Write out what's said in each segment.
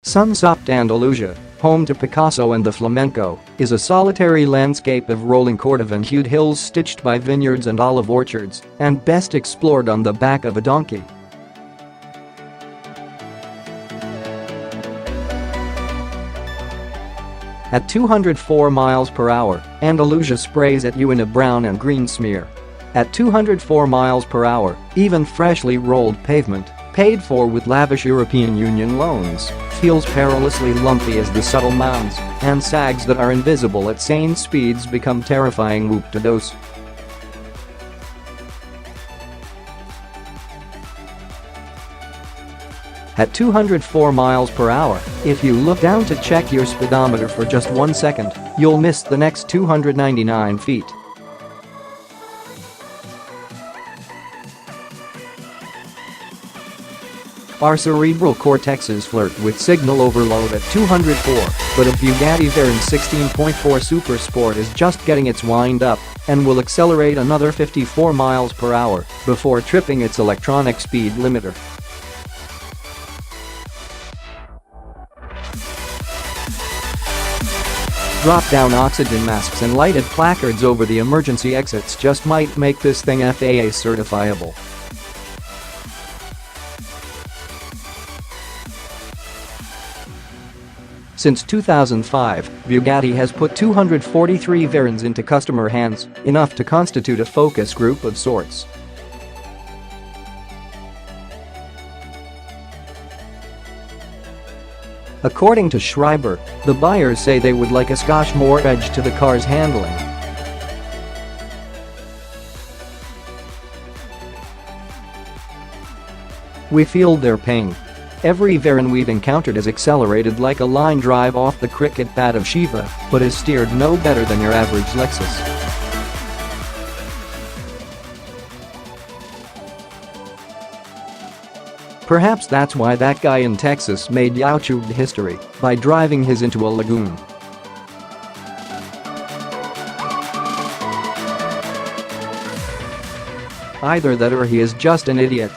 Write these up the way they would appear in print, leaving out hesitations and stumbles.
Sun-soaked Andalusia, home to Picasso and the flamenco, is a solitary landscape of rolling Cordovan-hued hills stitched by vineyards and olive orchards, and best explored on the back of a donkey. At 204 miles per hour, Andalusia sprays at you in a brown and green smear. At 204 miles per hour, even freshly rolled pavement, paid for with lavish European Union loans, feels perilously lumpy as the subtle mounds and sags that are invisible at sane speeds become terrifying whoop-to-dose. At 204 miles per hour, if you look down to check your speedometer for just 1 second, you'll miss the next 299 feet. Our cerebral cortexes flirt with signal overload at 204, but a Bugatti Veyron 16.4 Super Sport is just getting its wind up and will accelerate another 54 miles per hour before tripping its electronic speed limiter. Drop-down oxygen masks and lighted placards over the emergency exits just might make this thing FAA certifiable. Since 2005, Bugatti has put 243 Veyrons into customer hands, enough to constitute a focus group of sorts. According to Schreiber, the buyers say they would like a skosh more edge to the car's handling. We feel their pain. Every Veyron we've encountered is accelerated like a line drive off the cricket bat of Shiva, but is steered no better than your average Lexus. Perhaps that's why that guy in Texas made YouTube history by driving his into a lagoon. Either that or he is just an idiot.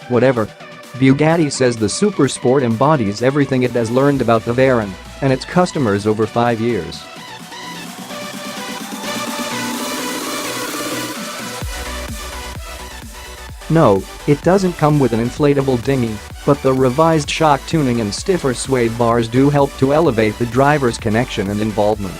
Whatever. Bugatti says the Super Sport embodies everything it has learned about the Veyron and its customers over 5 years. No, it doesn't come with an inflatable dinghy, but the revised shock tuning and stiffer suede bars do help to elevate the driver's connection and involvement.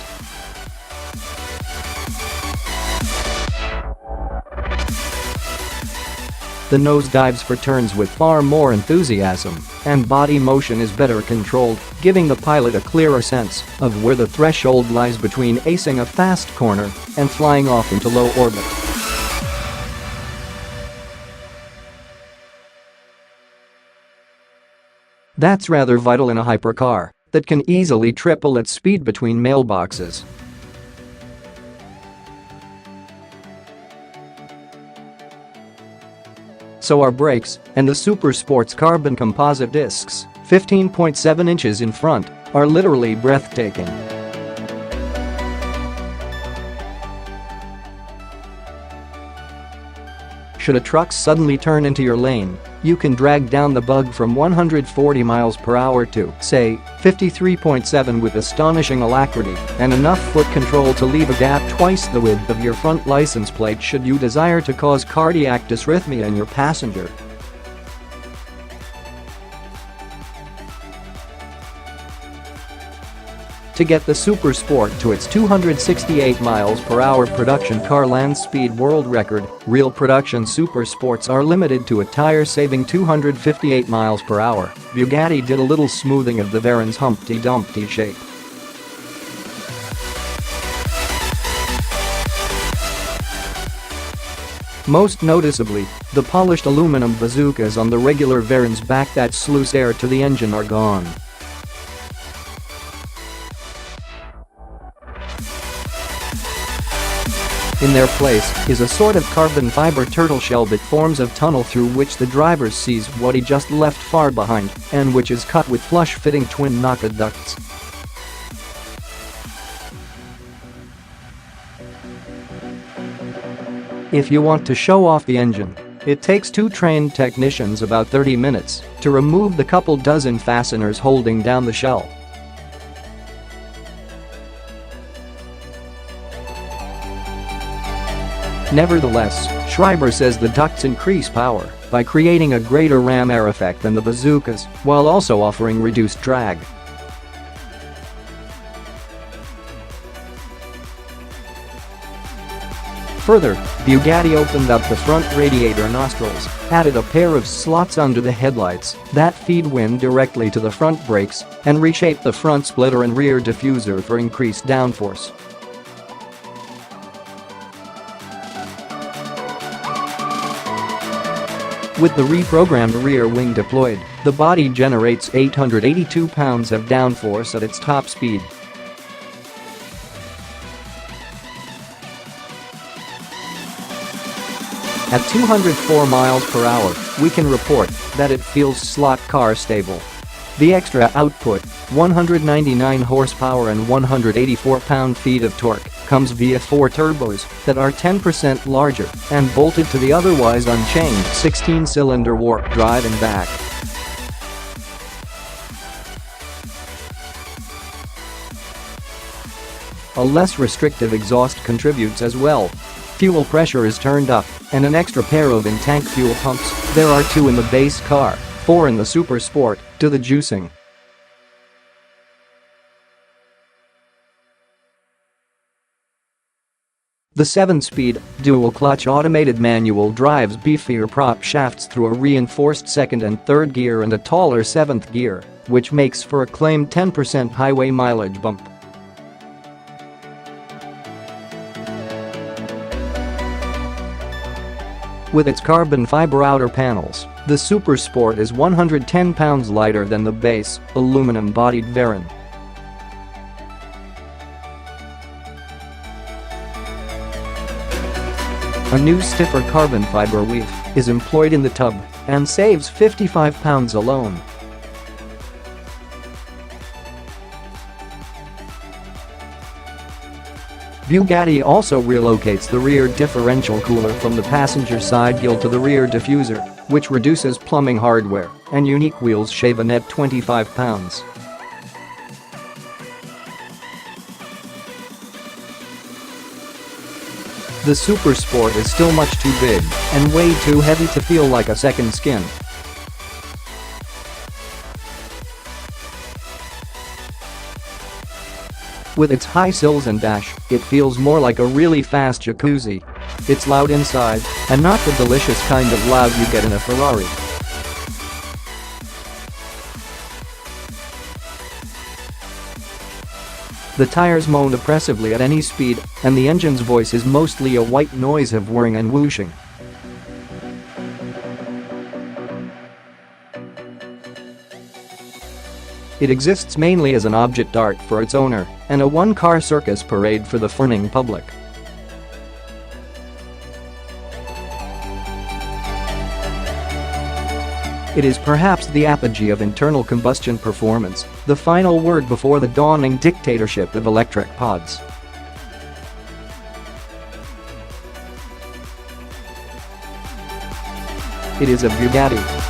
The nose dives for turns with far more enthusiasm, and body motion is better controlled, giving the pilot a clearer sense of where the threshold lies between acing a fast corner and flying off into low orbit. That's rather vital in a hypercar that can easily triple its speed between mailboxes. So are brakes, and the Super Sport's carbon composite discs, 15.7 inches in front, are literally breathtaking. Should a truck suddenly turn into your lane, you can drag down the bug from 140 miles per hour to, say, 53.7 with astonishing alacrity and enough foot control to leave a gap twice the width of your front license plate should you desire to cause cardiac dysrhythmia in your passenger. To get the Super Sport to its 268 miles per hour production car land speed world record, real production Super Sports are limited to a tire-saving 258 miles per hour. Bugatti did a little smoothing of the Veyron's Humpty Dumpty shape. Most noticeably, the polished aluminum bazookas on the regular Veyron's back that sluice air to the engine are gone. In their place is a sort of carbon fiber turtle shell that forms a tunnel through which the driver sees what he just left far behind and which is cut with flush-fitting twin knocker ducts. If you want to show off the engine, It takes 2 trained technicians about 30 minutes to remove the couple dozen fasteners holding down the shell. Nevertheless, Schreiber says the ducts increase power by creating a greater ram air effect than the bazookas, while also offering reduced drag. Further, Bugatti opened up the front radiator nostrils, added a pair of slots under the headlights that feed wind directly to the front brakes, and reshaped the front splitter and rear diffuser for increased downforce. With the reprogrammed rear wing deployed, the body generates 882 pounds of downforce at its top speed. At 204 miles per hour, we can report that it feels slot car stable. The extra output, 199 horsepower and 184 pound-feet of torque, comes via 4 turbos that are 10% larger and bolted to the otherwise unchanged 16-cylinder warp drive and back. A less restrictive exhaust contributes as well. Fuel pressure is turned up, and an extra pair of in-tank fuel pumps, there are 2 in the base car, 4 in the Super Sport, to the juicing. The 7-speed, dual-clutch automated manual drives beefier prop shafts through a reinforced 2nd and 3rd gear and a taller 7th gear, which makes for a claimed 10% highway mileage bump. With its carbon fiber outer panels, the Super Sport is 110 pounds lighter than the base, aluminum-bodied Veyron. A new stiffer carbon fiber weave is employed in the tub and saves 55 pounds alone. Bugatti also relocates the rear differential cooler from the passenger side grille to the rear diffuser, which reduces plumbing hardware, and unique wheels shave a net 25 pounds. The Super Sport is still much too big and way too heavy to feel like a second skin. With its high sills and dash, it feels more like a really fast jacuzzi. It's loud inside, and not the delicious kind of loud you get in a Ferrari. The tires moan oppressively at any speed, and the engine's voice is mostly a white noise of whirring and whooshing. It exists mainly as an object art for its owner and a one-car circus parade for the fawning public. It is perhaps the apogee of internal combustion performance, the final word before the dawning dictatorship of electric pods. It is a Bugatti.